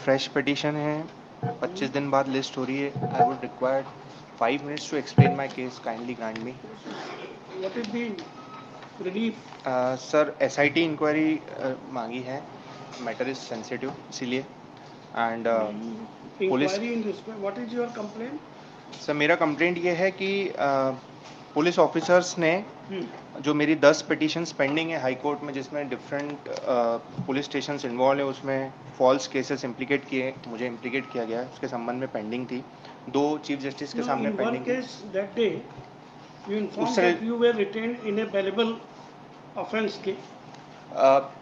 Fresh petition है, 25 दिन बाद लिस्ट हो रही है। I would required 5 minutes to explain my case, kindly grant me. What is the relief? Sir SIT inquiry मांगी है, मैटर इज सेंसिटिव इसीलिए। And police Inquiry in respect. What is your complaint? Sir मेरा complaint ये है कि police officers ने जो मेरी 10 पिटीशंस पेंडिंग है हाई कोर्ट में, जिसमें डिफरेंट पुलिस स्टेशंस इन्वॉल्व है, उसमें फॉल्स केसेस इम्प्लीकेट किए, मुझे इम्प्लीकेट किया गया है, उसके संबंध में पेंडिंग थी, 2 चीफ जस्टिस के सामने In one पेंडिंग थी। case that day, you informed उससे that you were retained in a bailable offence case.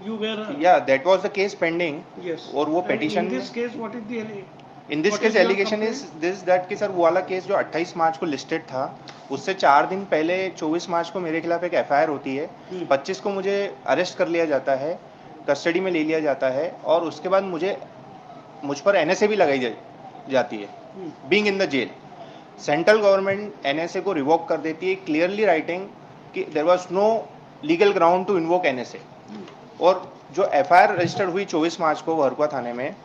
You were. या that was the case pending. Yes. और वो And petition in this case, what is the in this what case is your allegation is complaint? This that कि sir वो वाला case जो 28 मार्च को listed था, उससे 4 दिन पहले 24 मार्च को मेरे खिलाफ एक FIR होती है, 25 को मुझे अरेस्ट कर लिया जाता है, कस्टडी में ले लिया जाता है, और उसके बाद मुझ पर NSA भी लगाई जाती है, being in the jail. Central government NSA को रिवोक कर देती है, क्लियरली राइटिंग कि there was no legal ground to invoke NSA। और जो FIR रजिस्टर्ड हुई 24 मार्च को वहरकुआ थाने में,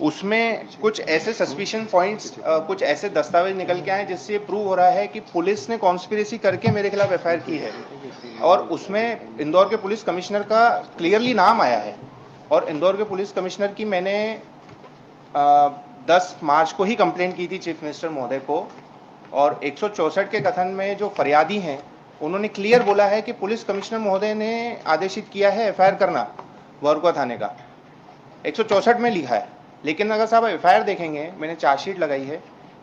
उसमें कुछ ऐसे सस्पिशन पॉइंट्स, कुछ ऐसे दस्तावेज निकल के आए जिससे ये प्रूव हो रहा है कि पुलिस ने कॉन्स्पिरेसी करके मेरे खिलाफ FIR की है, और उसमें इंदौर के पुलिस कमिश्नर का क्लियरली नाम आया है। और इंदौर के पुलिस कमिश्नर की मैंने 10 मार्च को ही कंप्लेंट की थी चीफ मिनिस्टर महोदय को, और 164 के कथन में जो फरियादी हैं उन्होंने क्लियर बोला है कि पुलिस कमिश्नर महोदय ने आदेशित किया है FIR करना वहरकुआ थाने का, 164 में लिखा है। लेकिन अगर साहब FIR देखेंगे, मैंने चार्जशीट लगाई है,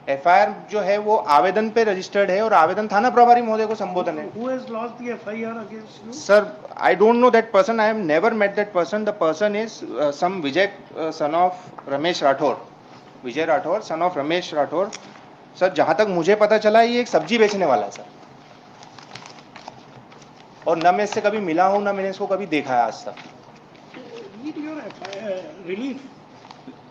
FIR जो है वो आवेदन पे रजिस्टर्ड है, और आवेदन थाना प्रभारी महोदय को संबोधन है। Who has lodged the FIR against you? Sir I don't know that person, I have never met that person. The person is some Vijay son of Ramesh Rathore, Vijay Rathore son of Ramesh Rathore. Sir जहां तक मुझे पता चला ये एक सब्जी बेचने वाला है सर, और न मैं इससे कभी मिला हूं, न मैंने इसको कभी देखा है आज तक। Read your FIR relief.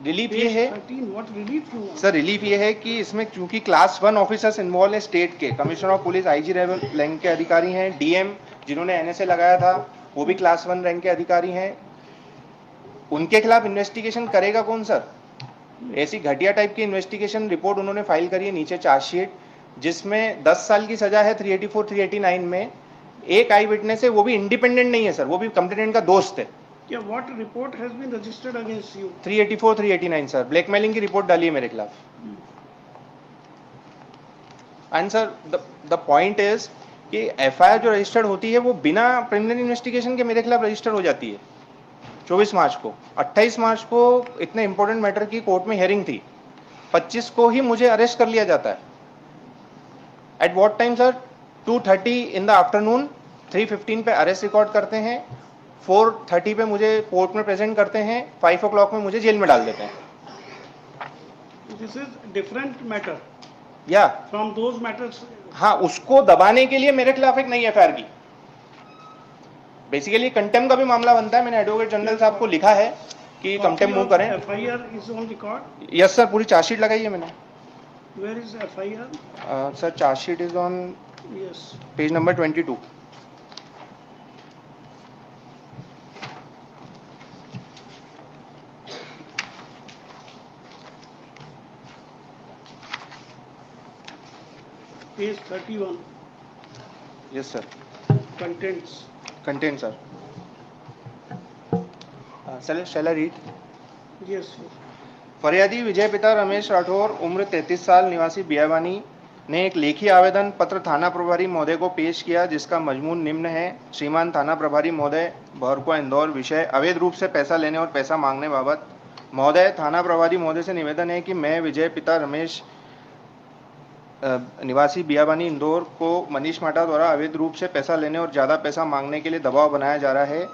Relief ये है 13, what relief you want? Sir, relief ये है कि इसमें क्योंकि क्लास 1 ऑफिसर्स इन्वॉल्व है स्टेट के, commissioner of police IG rank के अधिकारी हैं, DM जिन्होंने NSA लगाया था वो भी क्लास 1 रैंक के अधिकारी हैं, उनके खिलाफ इन्वेस्टिगेशन करेगा कौन सर? ऐसी घटिया टाइप की इन्वेस्टिगेशन रिपोर्ट उन्होंने फाइल करी है नीचे चार्जशीट, जिसमें 10 साल की सजा है 384 389 में। एक आई विटनेस है, वो भी इंडिपेंडेंट नहीं है सर, वो भी कंप्लेनेंट का दोस्त है। Yeah, what report has been registered against you? 384 389 sir, blackmailing की रिपोर्ट डाली है मेरे खिलाफ। And sir the point is कि FIR जो रजिस्टर्ड होती है वो बिना प्रिलिमिनरी इन्वेस्टिगेशन के मेरे खिलाफ रजिस्टर हो जाती है 24 मार्च को। 28 मार्च को इतने इंपॉर्टेंट मैटर की कोर्ट में हियरिंग थी, 25 को ही मुझे अरेस्ट कर लिया जाता है। At what time sir? 2:30 in the afternoon, 3:15 पे अरेस्ट रिकॉर्ड करते हैं, 4:30 पे मुझे कोर्ट में प्रेजेंट करते हैं, 5 o'clock में मुझे जेल में डाल देते हैं। This is different matter या from those matters. हाँ, उसको दबाने के लिए मेरे खिलाफ एक नई FIR की, बेसिकली कंटेम्प्ट का भी मामला बनता है। मैंने एडवोकेट जनरल साहब को लिखा है कि कंटेम्प्ट मूव करें। FIR is on record. Yes sir, पूरी चार्जशीट लगाई है मैंने। Where is FIR? Sir chargesheet is on Yes. Page number 22। Page 31. Yes sir, Contents. Content sir. Shall I read? Yes. Sir. फरियादी विजय पिता रमेश राठौर, उम्र 33 साल, निवासी बियावानी, ने एक लेखी आवेदन पत्र थाना प्रभारी महोदय को पेश किया, जिसका मजमून निम्न है। श्रीमान थाना प्रभारी महोदय, वहरकुआ इंदौर, विषय अवैध रूप से पैसा लेने और पैसा मांगने बाबत। महोदय, थाना प्रभारी महोदय से निवेदन है कि मैं विजय पिता रमेश निवासी बियाबानी इंदौर को मनीष माटा द्वारा अवैध रूप से पैसा लेने और ज़्यादा पैसा मांगने के लिए दबाव बनाया जा रहा है।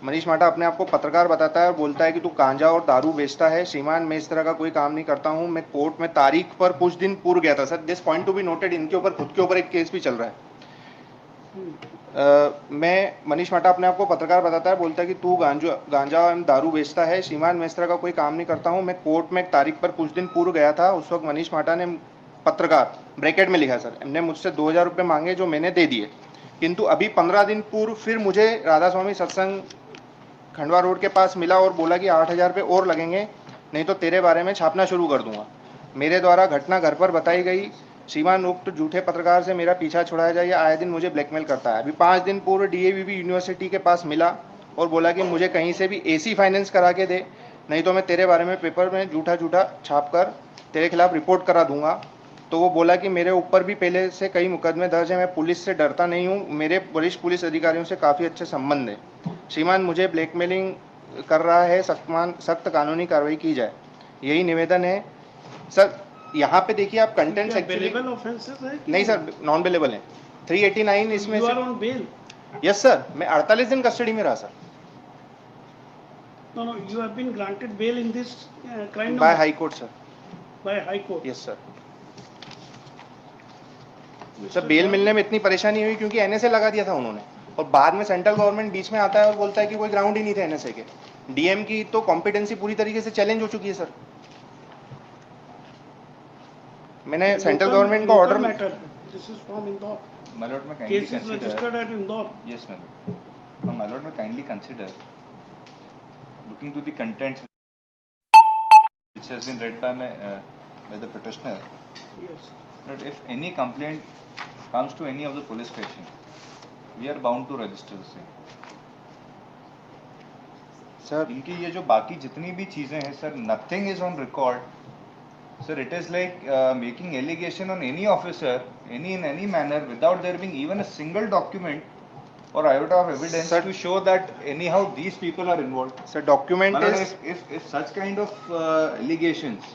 मनीष माटा अपने आप को पत्रकार बताता है और बोलता है कि तू गांजा और दारू बेचता है। श्रीमान, मैं इस तरह का कोई काम नहीं करता हूं। मैं कोर्ट में तारीख पर कुछ दिन पूर्व गया था sir. This point to be noted, इनके ऊपर खुद के ऊपर एक केस भी चल रहा है। मनीष माटा अपने आप को पत्रकार बताता है, बोलता है कि तू गांजा और दारू बेचता है। श्रीमान, मैं इस तरह का कोई काम नहीं करता हूँ। मैं कोर्ट में एक तारीख पर कुछ दिन पूर्व गया था। उस वक्त मनीष माटा ने, पत्रकार ब्रैकेट में लिखा सर, ने मुझसे 2000 रुपये मांगे जो मैंने दे दिए, किंतु अभी 15 दिन पूर्व फिर मुझे राधा स्वामी सत्संग खंडवा रोड के पास मिला और बोला कि 8000 रुपये और लगेंगे, नहीं तो तेरे बारे में छापना शुरू कर दूंगा। मेरे द्वारा घटना घर पर बताई गई। श्रीमान उक्त झूठे पत्रकार से मेरा पीछा छुड़ाया जाए, आए दिन मुझे ब्लैकमेल करता है। अभी 5 दिन पूर्व डीएवीबी यूनिवर्सिटी के पास मिला और बोला कि मुझे कहीं से भी एसी फाइनेंस करा के दे, नहीं तो मैं तेरे बारे में पेपर में झूठा छाप कर तेरे खिलाफ रिपोर्ट करा दूंगा। तो वो बोला कि मेरे ऊपर भी पहले से कई मुकदमे दर्ज है, मैं पुलिस से डरता नहीं हूँ, मेरे वरिष्ठ पुलिस अधिकारियों से काफ़ी अच्छे संबंध है। श्रीमान मुझे ब्लैकमेलिंग कर रहा है, सख्त कानूनी कार्रवाई की जाए, यही निवेदन है सर। यहाँ पे देखिए आप कंटेंट्स एक्चुअली नहीं सर, नॉन बेलेबल है। 389 इसमें से। यस सर, मैं 48 दिन कस्टडी में रहा sir. No, you have been granted bail in this crime by number high court sir. by High Court. Yes sir. Sir bail मिलने में इतनी परेशानी हुई क्योंकि एनएसए लगा दिया था उन्होंने, और बाद में सेंट्रल गवर्नमेंट बीच में आता है और बोलता है कि कोई ग्राउंड ही नहीं थे एनएसए के। डीएम की तो कॉम्पिटेंसी पूरी तरीके से चैलेंज हो चुकी है सर। मैंने सेंट्रल गवर्नमेंट का order This is from Indore. My lord, may kindly Case is consider. registered at Indore. Yes, my lord. No, my lord, may kindly consider looking to the contents which has been read by the petitioner. Yes. That if any complaint comes to any of the police station, we are bound to register the same. Sir इनकी ये जो बाकी जितनी भी चीजें हैं sir, nothing is on record. Sir, it is like making allegation on any officer, in any manner, without there being even a single document or iota of evidence Sir, to show that anyhow these people are involved. Sir document My lord, is if such kind of allegations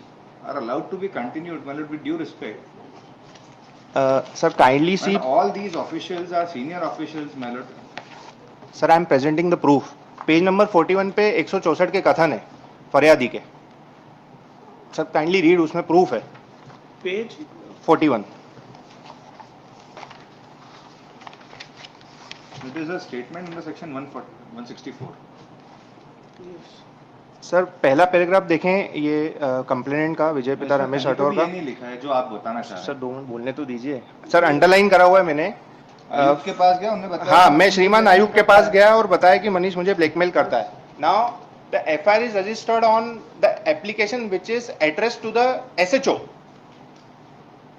are allowed to be continued, my lord, with due respect, sir kindly C and all these officials are senior officials, my lord. Sir I am presenting the proof. Page number 41 पे 164 के कथन है फरियादी के। Sir kindly read, उसमें proof है। Page 41। It is a statement under section 164. yes. Sir पहला paragraph देखें, ये कंप्लेनेंट का विजय पिता इसमें रमेश कहीं पे राठौर भी का। ये नहीं लिखा है जो आप बताना चाह रहे सर हैं। 2 मिनट बोलने तो दीजिए सर। अंडरलाइन करा हुआ है मैंने। आयुक्त के पास गया, उन्होंने बताया हाँ, कि मैं मुझे श्रीमान blackmail आयुक्त के करता पास है। गया और बताया कि मनीष मुझे ब्लैकमेल करता है। Now the FIR is registered on the application which is addressed to the SHO.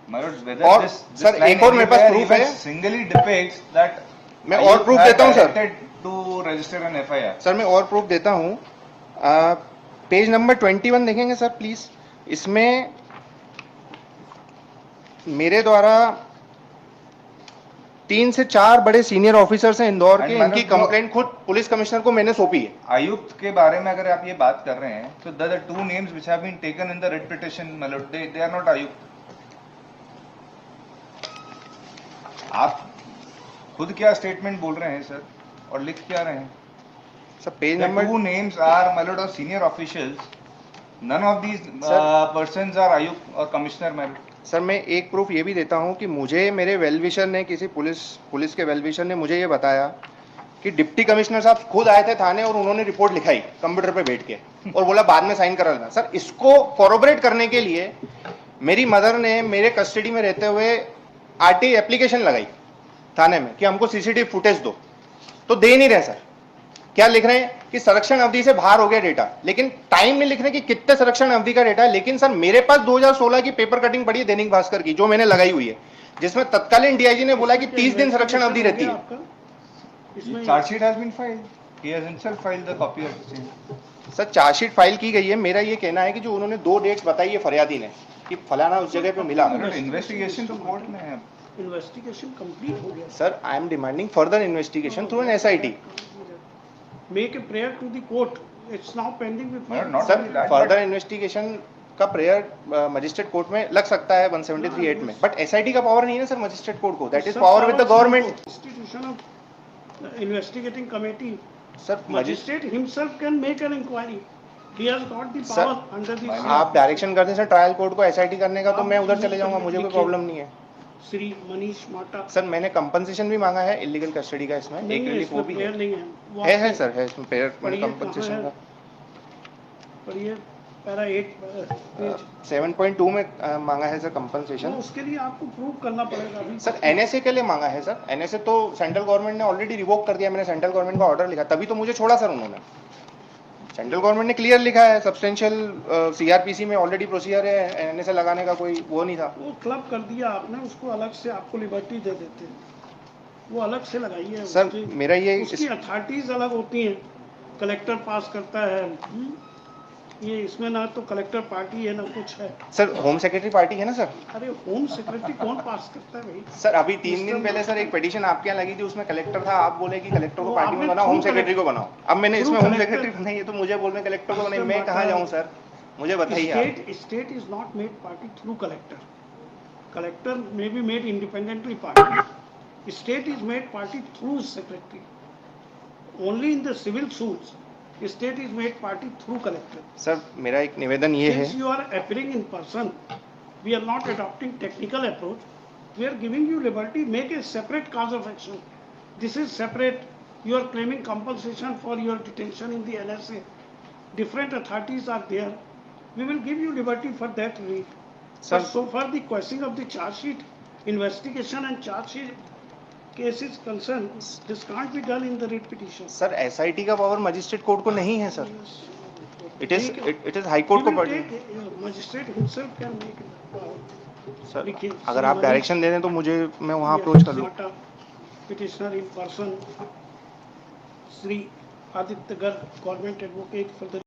My lord, whether और this सर, line एक और मेरे पास anywhere proof even है। singly depicts that मैं Ayub और proof had देता हूँ, sir. directed to register an FIR. Sir मैं और प्रूफ देता हूँ। पेज नंबर 21 देखेंगे सर प्लीज। इसमें मेरे द्वारा 3 से 4 बड़े सीनियर ऑफिसर्स हैं इंदौर And के, मैंने इनकी जो- कंप्लेंट खुद पुलिस कमिश्नर को मैंने सौंपी है। आयुक्त के बारे में अगर आप ये बात कर रहे हैं, so the two names which have been taken in the writ petition, my lord, they are not आयुक्त। आप खुद क्या स्टेटमेंट बोल रहे हैं सर, और लिख क्या रहे हैं? Sir page The number two names are, my lord, of senior officials. None of these Sir. persons are आयुक्त और कमिश्नर, my lord. सर मैं एक प्रूफ ये भी देता हूँ कि मुझे मेरे वेलविशर ने, किसी पुलिस के वेलविशर ने मुझे ये बताया कि डिप्टी कमिश्नर साहब खुद आए थे थाने और उन्होंने रिपोर्ट लिखाई कंप्यूटर पे बैठ के और बोला बाद में साइन करा लेना। सर इसको कॉरोबरेट करने के लिए मेरी मदर ने मेरे कस्टडी में रहते हुए आरटीआई एप्लीकेशन लगाई थाने में कि हमको सीसीटीवी फुटेज दो, तो दे नहीं रहे सर। क्या लिख रहे हैं कि संरक्षण अवधि से बाहर हो गया डेटा, लेकिन टाइम नहीं लिख रहे कि कितने संरक्षण अवधि का डेटा है। लेकिन सर मेरे पास 2016 की पेपर कटिंग पड़ी है दैनिक भास्कर की, जो मैंने लगाई हुई है, जिसमें तत्कालीन डीआईजी ने बोला कि 30 दिन संरक्षण अवधि रहती है। इसमें Charge sheet has been filed. He has himself filed the copy of the same. Sir chargesheet file की गई है। मेरा ये कहना है कि जो उन्होंने 2 डेट्स बताई है फरियादी ने कि फलाना उस जगह पे मिला। My lord, investigation तो कोर्ट में है। इन्वेस्टिगेशन कंप्लीट हो गया। Sir I am demanding further investigation through an SIT. Make a prayer to the court. It's now pending with me. My lord, not sir only that, further but- investigation का prayer magistrate court में लग सकता है 173(8) में, but SIT का power नहीं है ना सर मजिस्ट्रेट कोर्ट को। That is power with the government. Institution of investigating committee. Sir Magistrate himself can make an inquiry. He has got the Sir, power under the आप direction करते हैं sir trial court को SIT करने का, तो मैं उधर चले जाऊंगा, मुझे कोई प्रॉब्लम नहीं है। श्री मनीष माटा। सर मैंने कंपनसेशन भी मांगा है इलीगल कस्टडी का, इसमें नहीं एक है, रिलीफ वो इसमें भी prayer है। नहीं है। वो है आपको- सर, है इसमें पेयर पर ये कंपनसेशन कहाँ का। है? पर ये पैरा 8 पेज 7.2 में मांगा है सर तो कंपनसेशन। उसके लिए आपको प्रूव करना पड़ेगा अभी। सर एनएसए के लिए मांगा है सर। एनएसए तो सेंट्रल गवर्नमेंट ने ऑलरेडी रिवोक कर दिया, मैंने सेंट्रल गवर्नमेंट का ऑर्डर लिखा, तभी तो मुझे छोड़ा सर उन्होंने। सेंट्रल गवर्नमेंट ने क्लियर लिखा है, सब्सटेंशियल सीआरपीसी में ऑलरेडी प्रोसीजर है, एनएसए लगाने का कोई वो नहीं था। वो क्लब कर दिया आपने, उसको अलग से आपको लिबर्टी दे देते हैं, वो अलग से लगाइए। सर मेरा ये उसकी अथॉरिटीज अलग होती हैं, कलेक्टर पास करता है। ये इसमें ना तो कलेक्टर पार्टी है ना कुछ है। सर होम सेक्रेटरी पार्टी है ना सर। अरे होम सेक्रेटरी कौन पास करता है भाई? सर अभी 3 दिन पहले सर एक पिटीशन आपके यहाँ लगी थी, उसमें कलेक्टर था, आप बोले कि कलेक्टर को पार्टी में बनाओ, होम सेक्रेटरी को बनाओ। अब मैंने इसमें होम सेक्रेटरी बनाई है तो मुझे बोल रहे कलेक्टर को बनाई, मैं कहाँ जाऊँ सर, मुझे बताइए। State is not made party through collector, collector may be made independently party, state is made party through secretary, only in the civil suits state is made party through collector. Sir मेरा एक निवेदन ये है, Since you are appearing in person, we are not adopting technical approach, we are giving you liberty, make a separate cause of action. This is separate, you are claiming compensation for your detention in the NSA, different authorities are there, we will give you liberty for that read. But so far the questioning of the charge sheet, investigation and charge sheet case is concerned, this can't be done in the writ petition. Sir SIT का power magistrate court को नहीं है sir, it is high court को Magistrate himself can make it. Sir अगर आप direction दे दें तो मुझे मैं वहाँ अप्रोच कर लूँ। Petitioner in person, Sri Aditya Garg, Government Advocate for the